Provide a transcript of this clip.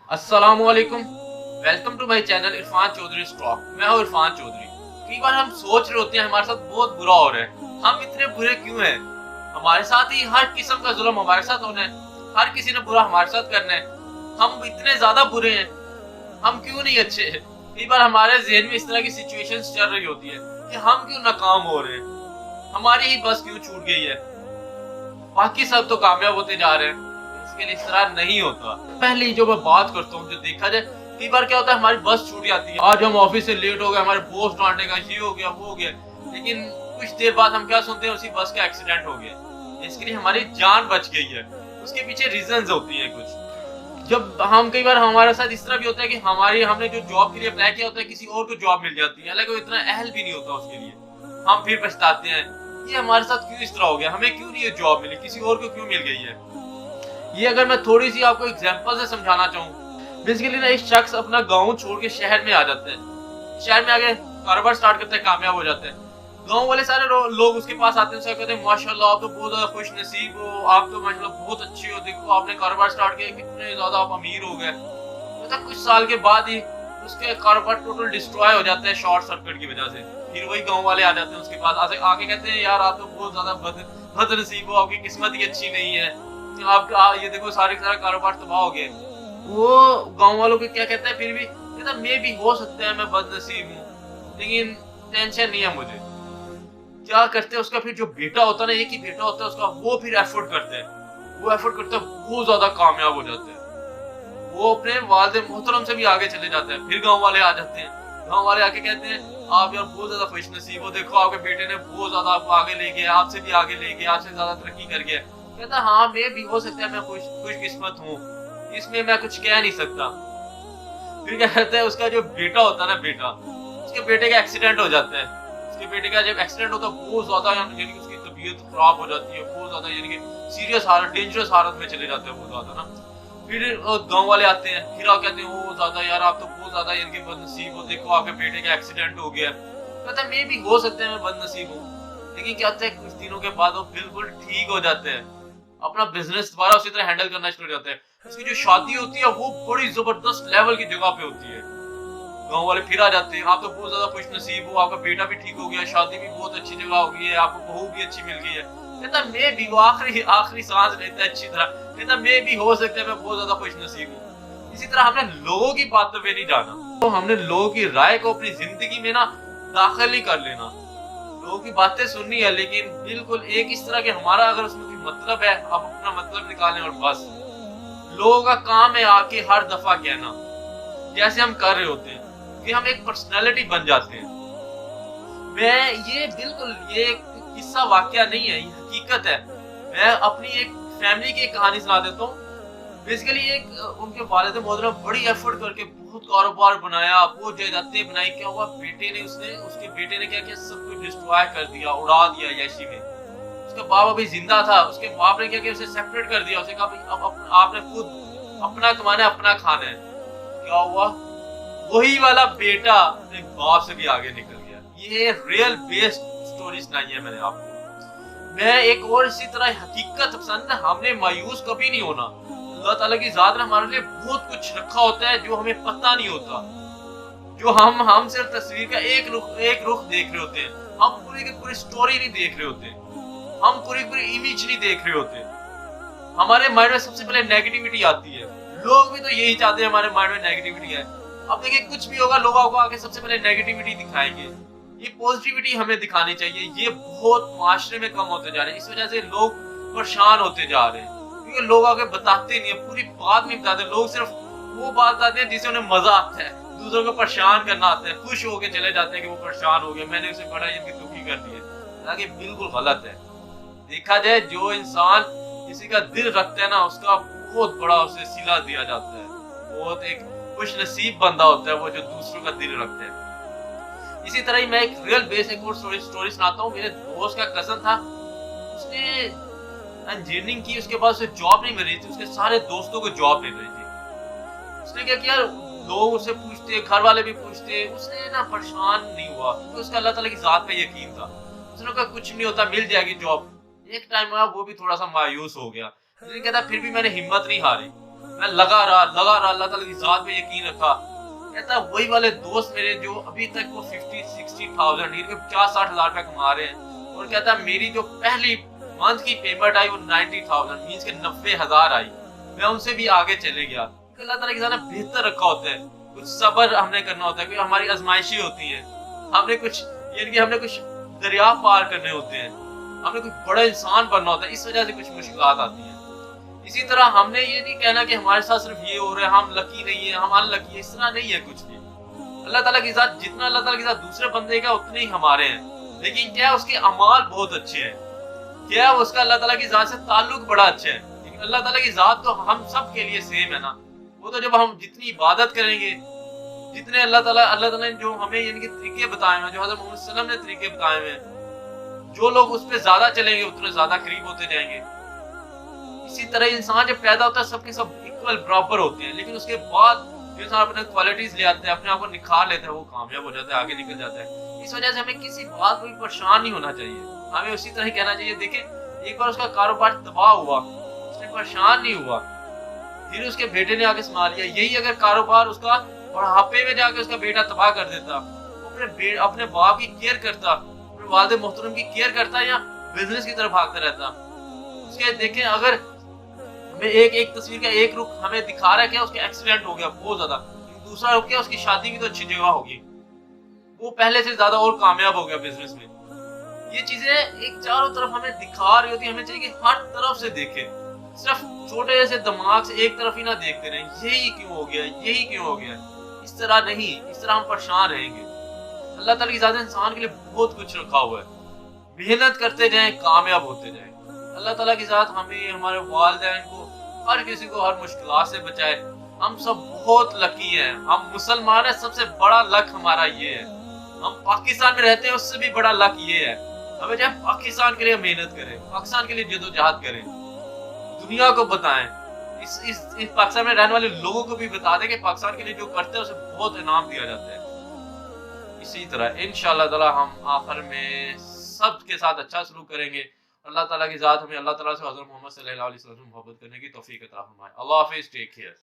अस्सलाम वालेकुम। Welcome to my channel Irfan Chaudhry stock. मैं हूँ इरफान चौधरी। कई बार हम सोच रहे होते हैं हमारे साथ बहुत बुरा हो रहा है, हम इतने बुरे क्यों हैं? हमारे साथ ही हर किस्म का जुल्म हमारे साथ होना है, हर किसी ने बुरा हमारे साथ करना है। हम इतने ज्यादा बुरे हैं, हम क्यों नहीं अच्छे हैं? कई बार हमारे जहन में इस तरह की सिचुएशंस चल रही होती है कि हम क्यों नाकाम हो रहे हैं, हमारी ही बस क्यों छूट गई है, बाकी सब तो कामयाब होते जा रहे हैं। इसके लिए इस तरह नहीं होता। पहले जो मैं बात करता हूँ, जो देखा जाए कई बार क्या होता है, हमारी बस छूट जाती है। आज हम ऑफिस से लेट हो गए, हमारे बॉस डांटेगा, ये हो गया वो हो गया, लेकिन कुछ देर बाद हम क्या सुनते हैं, उसी बस का एक्सीडेंट हो गया। इसके लिए हमारी जान बच गई है। उसके पीछे रीजंस होती है कुछ। जब हम कई बार हमारे साथ इस तरह भी होता है कि हमने जो जॉब के लिए अप्लाई किया होता है, किसी और को जॉब मिल जाती है, हालांकि वो इतना अहल भी नहीं होता उसके लिए। हम फिर पछताते हैं, ये हमारे साथ क्यों इस तरह हो गया, हमें क्यों नहीं ये जॉब मिली, किसी और को क्यों मिल गई है। ये अगर मैं थोड़ी सी आपको एग्जांपल से समझाना चाहूँ, बेसिकली ना, एक शख्स अपना गांव छोड़ के शहर में आ जाता है। शहर में आके कारोबार स्टार्ट करते हैं, कामयाब हो जाते हैं। गांव वाले सारे लोग उसके पास आते हैं, उससे कहते हैं माशाल्लाह आप तो बहुत ज्यादा खुश नसीब हो, आप तो माशाल्लाह बहुत अच्छे हो, देखो आपने कारोबार स्टार्ट किया, कितने ज्यादा आप अमीर हो गए। मतलब कुछ साल के बाद ही उसके कारोबार टोटल डिस्ट्रॉय हो जाता है शॉर्ट सर्किट की वजह से। फिर वही गांव वाले आ जाते हैं उसके पास, आगे कहते हैं यार आप तो बहुत ज्यादा बदनसीब हो, आपकी किस्मत ही अच्छी नहीं है, आपका ये देखो सारे कारोबार तबाह हो गए। वो गांव वालों को क्या कहता है, फिर भी कहता मैं भी हो सकता है मैं बदनसीब हूँ, लेकिन टेंशन नहीं है मुझे। क्या करते हैं, उसका फिर जो बेटा होता है ना, एक ही बेटा होता है उसका, वो फिर एफर्ट करते हैं, वो एफर्ट करता है, बहुत ज्यादा कामयाब हो जाते हैं। वो अपने वालिद मोहतरम से भी आगे चले जाते हैं। फिर गांव वाले आ जाते हैं, गांव वाले आके कहते हैं आप यार बहुत ज्यादा खुश नसीब हो, देखो आपके बेटे ने बहुत ज्यादा आपको आगे ले गया, आपसे भी आगे ले गया, आपसे ज्यादा तरक्की कर गया। कहता हाँ मैं भी हो सकता है मैं खुशकिस्मत हूँ, इसमें मैं कुछ कह नहीं सकता। फिर क्या कहता है, उसका जो बेटा होता है ना, बेटा, उसके बेटे का एक्सीडेंट हो जाता है। उसके बेटे का जब एक्सीडेंट होता है, बहुत ज्यादा यानी कि उसकी तबीयत खराब हो जाती है, बहुत ज्यादा यानी कि सीरियस हालत, डेंजरस हालत में चले जाते हैं बहुत ज्यादा ना। फिर गांव वाले आते हैं, फिर आप कहते हैं वो ज्यादा यार आप तो बहुत ज्यादा यानी कि बदनसीब हो, देखो आपके बेटे का एक्सीडेंट हो गया। कहता है मैं भी हो सकता है मैं बदनसीब हूँ, लेकिन क्या होता है कुछ दिनों के बाद वो बिल्कुल ठीक हो जाते हैं, अपना बिजनेस दोबारा उसी तरह हैंडल करना शुरू हो जाता है। उसकी जो शादी होती है वो बड़ी जबरदस्त लेवल की जगह पे होती है। गांव वाले फिर आ जाते हैं, आप तो बहुत ज्यादा खुश नसीब हो, आपका बेटा भी ठीक हो गया, शादी भी बहुत अच्छी जगह हो गई है, आपको बहू भी अच्छी मिल गई है। कहता मैं भी, वो आखिरी आखिरी सांस लेता है अच्छी तरह, कहता मैं भी हो सकता है मैं बहुत ज्यादा खुश नसीब हूँ। इसी तरह हमने लोगों की बातों पे नहीं जाना, तो हमने लोगों की राय को अपनी जिंदगी में ना दाखिल ही कर लेना। लोगों की बातें सुननी है, लेकिन बिल्कुल एक इस तरह के हमारा अगर उसमें कोई मतलब है, आप अपना मतलब निकालें और बस। लोगों का काम है आके हर दफा कहना, जैसे हम कर रहे होते हैं, कि हम एक पर्सनालिटी बन जाते हैं। ये बिल्कुल ये एक किस्सा वाकया नहीं है, ये हकीकत है। मैं अपनी एक फैमिली की एक कहानी सुना देता हूँ। बेसिकली एक उनके वालिद मोहतरम बड़ी एफर्ट करके बहुत कारोबार बनाया, बहुत जायदादें बनाई। क्या हुआ, उसके बेटे ने क्या किया, सब कुछ डिस्ट्रॉय कर दिया, उड़ा दिया याशी में। उसका बाप अभी जिंदा था, उसके बाप ने क्या किया, उसे सेपरेट कर दिया। उसे कहा भाई अब आपने खुद अपना कमाना है, अपना खाना है। क्या हुआ, वही वाला बेटा अपने बाप से भी आगे निकल गया। ये रियल बेस्ड स्टोरी सुनाई है मैंने आपको। मैं एक और इसी तरह हकीकत पसंद है, हमने मायूस कभी नहीं होना। अल्लाह ताला की जात ने हमारे लिए बहुत कुछ रखा होता है जो हमें पता नहीं होता, जो हम सिर्फ तस्वीर का एक रुख देख रहे होते हैं, हम पूरी की पूरी स्टोरी नहीं देख रहे होते, हम पूरी पूरी इमेज नहीं देख रहे होते। हमारे माइंड में सबसे पहले नेगेटिविटी आती है। लोग भी तो यही चाहते हैं हमारे माइंड में नेगेटिविटी है। अब देखिए कुछ भी होगा, लोगों को आके सबसे पहले नेगेटिविटी दिखाएंगे। ये पॉजिटिविटी हमें दिखानी चाहिए। ये बहुत माशरे में कम होते जा रहे हैं, इस वजह से लोग परेशान होते जा रहे हैं, क्योंकि लोग आगे बताते नहीं है, पूरी बात नहीं बताते। लोग सिर्फ वो बात बताते हैं जिससे उन्हें मजा आता है, दूसरों को परेशान करना आता है, खुश होके चले जाते हैं कि वो परेशान हो गया, मैंने उसे बड़ा इनकी दुखी कर दिया। हालांकि बिल्कुल गलत है। देखा जाए, जो इंसान किसी का दिल रखता है ना, उसका बहुत बड़ा उसे सिला दिया जाता है। बहुत एक खुश नसीब बंदा होता है वो जो दूसरों का दिल रखता है। इसी तरह ही मैं एक रियल बेस एक और स्टोरी सुनाता हूँ। मेरे दोस्त का कजन था, उसने इंजीनियरिंग की, उसके बाद उसे जॉब नहीं मिल रही थी, उसके सारे दोस्तों को जॉब मिल रही थी। उसने क्या किया, लोग उसे पूछते, घर वाले भी पूछते, उसने ना परेशान नहीं हुआ, क्योंकि उसका अल्लाह ताला की जात पे यकीन था। उसने कहा कुछ नहीं होता, मिल जाएगी जॉब। एक टाइम आया, वो भी थोड़ा सा मायूस हो गया, लेकिन कहता फिर भी मैंने हिम्मत नहीं हारी। मैं लगा रहा अल्लाह ताला की ज़ात पे यकीन रखा। कहता वही वाले दोस्त मेरे जो अभी तक वो 50-60,000 नहीं 50-60,000 रुपया कमा रहे हैं, और कहता मेरी जो पहली मंथ की पेमेंट आई वो 90,000 मींस के 90,000 आई, मैं उनसे भी आगे चले गया। अल्लाह ताला की ज़ात ने बेहतर रखा होता है, कुछ सब्र हमने करना होता है, कोई हमारी आजमाइशी होती है, हमने कुछ यानी कि हमने कुछ दरिया पार करने होते हैं, हमने कुछ बड़ा इंसान बनना होता है, इस वजह से कुछ मुश्किलात आती हैं। इसी तरह हमने ये नहीं कहना कि हमारे साथ सिर्फ ये हो रहा है, हम लकी नहीं है, हम अनलकी है, इस तरह नहीं है कुछ भी। अल्लाह ताला की ज़ात जितना अल्लाह ताला की ज़ात दूसरे बंदे का उतने ही हमारे हैं, लेकिन क्या है उसके अमाल बहुत अच्छे हैं, क्या है उसका अल्लाह ताला की ज़ात से ताल्लुक बड़ा अच्छा है। लेकिन अल्लाह ताला की ज़ात तो हम सब के लिए सेम है ना, वो तो जब हम जितनी इबादत करेंगे, जितने अल्लाह ताला ने जो हमें यानी कि तरीके बताए हैं, जो हज़रत मोहम्मद सल्लल्लाहु अलैहि वसल्लम ने तरीके बताए हैं, जो लोग उस पे ज्यादा चलेंगे उतने ज्यादा करीब होते जाएंगे। इसी तरह इंसान जब पैदा होता है सबके सब इक्वल बराबर होते हैं, लेकिन उसके बाद जो इंसान अपने क्वालिटीज ले आता है, अपने आप को निखार लेता है, वो कामयाब हो जाता है, आगे निकल जाता है। इस वजह से हमें किसी बात को परेशान नहीं होना चाहिए, हमें उसी तरह ही कहना चाहिए। देखिए एक बार उसका कारोबार तबाह हुआ, उसने परेशान नहीं हुआ, फिर उसके बेटे ने आके संभाल लिया। यही अगर कारोबार उसका बुढ़ापे में जाके उसका बेटा तबाह कर देता, अपने बाप की केयर करता, अपने वालिद मोहतरम की केयर करता, या बिजनेस की तरफ भागता रहता। उसके देखें अगर हमें एक तस्वीर का एक रुख हमें दिखा रहा है क्या उसके एक्सीडेंट हो गया बहुत ज्यादा, दूसरा रुख क्या उसकी शादी भी तो अच्छी जगह होगी, वो पहले से ज्यादा और कामयाब हो गया बिजनेस में। ये चीजें एक चारों तरफ हमें दिखा रही होती है, हमें चाहिए कि हर तरफ से देखें, सिर्फ छोटे से दिमाग से एक तरफ ही ना देखते रहें, यही क्यों हो गया, यही क्यों हो गया। इस तरह नहीं, इस तरह हम परेशान रहेंगे। अल्लाह ताला की ज़ात इंसान के लिए बहुत कुछ रखा हुआ है, मेहनत करते जाएं, कामयाब होते जाएं। अल्लाह ताला की ज़ात हमें, हमारे वालिदैन को, हर किसी को हर मुश्किलात से बचाए। हम सब बहुत लकी हैं, हम मुसलमान हैं, सबसे बड़ा लक हमारा ये है। हम पाकिस्तान में रहते हैं, उससे भी बड़ा लक ये है। हमें चाहे पाकिस्तान के लिए मेहनत करें, पाकिस्तान के लिए जदोजहद करें, दुनिया को बताएं, इस पाकिस्तान में रहने वाले लोगों को भी बता दें कि पाकिस्तान के लिए जो करते हैं उसे बहुत इनाम दिया जाता है। इसी तरह इंशाअल्लाह ताला हम आखिर में सबके साथ अच्छा सलूक करेंगे। अल्लाह ताला की ज़ात हमें अल्लाह ताला से हज़रत मोहम्मद सल्लल्लाहु अलैहि वसल्लम मोहब्बत करने की तौफीक अता फरमाए। अल्लाह हाफ़िज़, टेक केयर।